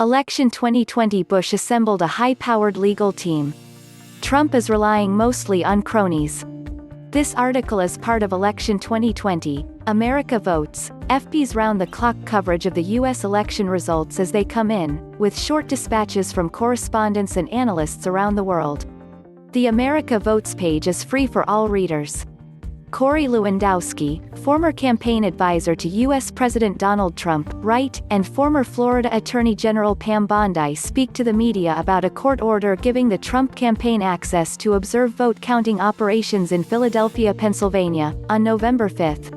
Election 2020 Bush assembled a high-powered legal team. Trump is relying mostly on cronies. This article is part of Election 2020, America Votes, FB's round-the-clock coverage of the U.S. election results as they come in, with short dispatches from correspondents and analysts around the world. The America Votes page is free for all readers. Corey Lewandowski, former campaign advisor to U.S. President Donald Trump, right, and former Florida Attorney General Pam Bondi speak to the media about a court order giving the Trump campaign access to observe vote-counting operations in Philadelphia, Pennsylvania, on November 5.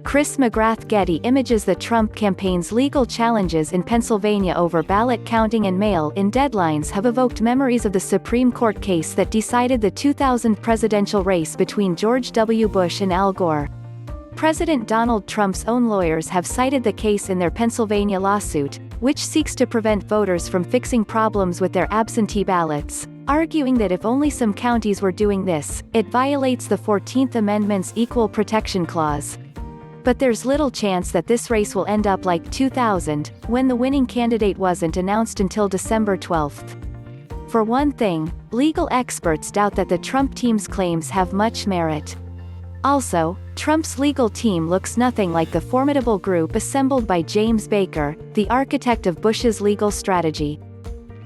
Chris McGrath Getty Images The Trump campaign's legal challenges in Pennsylvania over ballot counting and mail-in deadlines have evoked memories of the Supreme Court case that decided the 2000 presidential race between George W. Bush and Al Gore. President Donald Trump's own lawyers have cited the case in their Pennsylvania lawsuit, which seeks to prevent voters from fixing problems with their absentee ballots, arguing that if only some counties were doing this, it violates the 14th Amendment's Equal Protection Clause. But there's little chance that this race will end up like 2000, when the winning candidate wasn't announced until December 12. For one thing, legal experts doubt that the Trump team's claims have much merit. Also, Trump's legal team looks nothing like the formidable group assembled by James Baker, the architect of Bush's legal strategy.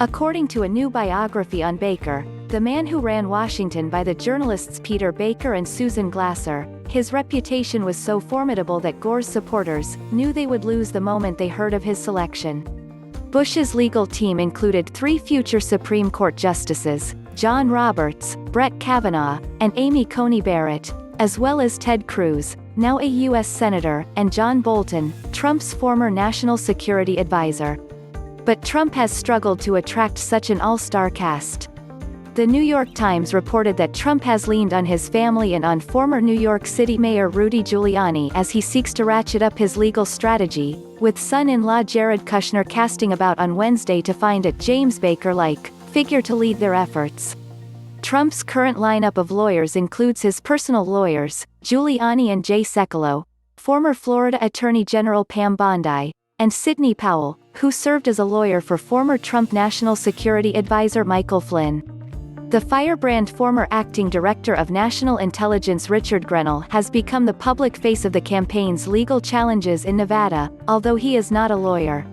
According to a new biography on Baker, the man who ran Washington by the journalists Peter Baker and Susan Glasser, his reputation was so formidable that Gore's supporters knew they would lose the moment they heard of his selection. Bush's legal team included 3 future Supreme Court justices, John Roberts, Brett Kavanaugh, and Amy Coney Barrett, as well as Ted Cruz, now a U.S. Senator, and John Bolton, Trump's former national security advisor. But Trump has struggled to attract such an all-star cast. The New York Times reported that Trump has leaned on his family and on former New York City Mayor Rudy Giuliani as he seeks to ratchet up his legal strategy, with son-in-law Jared Kushner casting about on Wednesday to find a James Baker-like figure to lead their efforts. Trump's current lineup of lawyers includes his personal lawyers, Giuliani and Jay Sekulow, former Florida Attorney General Pam Bondi, and Sidney Powell, who served as a lawyer for former Trump National Security Advisor Michael Flynn. The firebrand former acting director of national intelligence Richard Grenell has become the public face of the campaign's legal challenges in Nevada, although he is not a lawyer.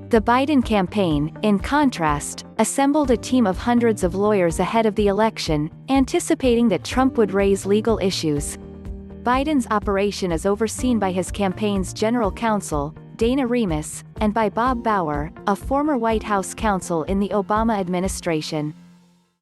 The Biden campaign, in contrast, assembled a team of hundreds of lawyers ahead of the election, anticipating that Trump would raise legal issues. Biden's operation is overseen by his campaign's general counsel, Dana Remus, and by Bob Bauer, a former White House counsel in the Obama administration.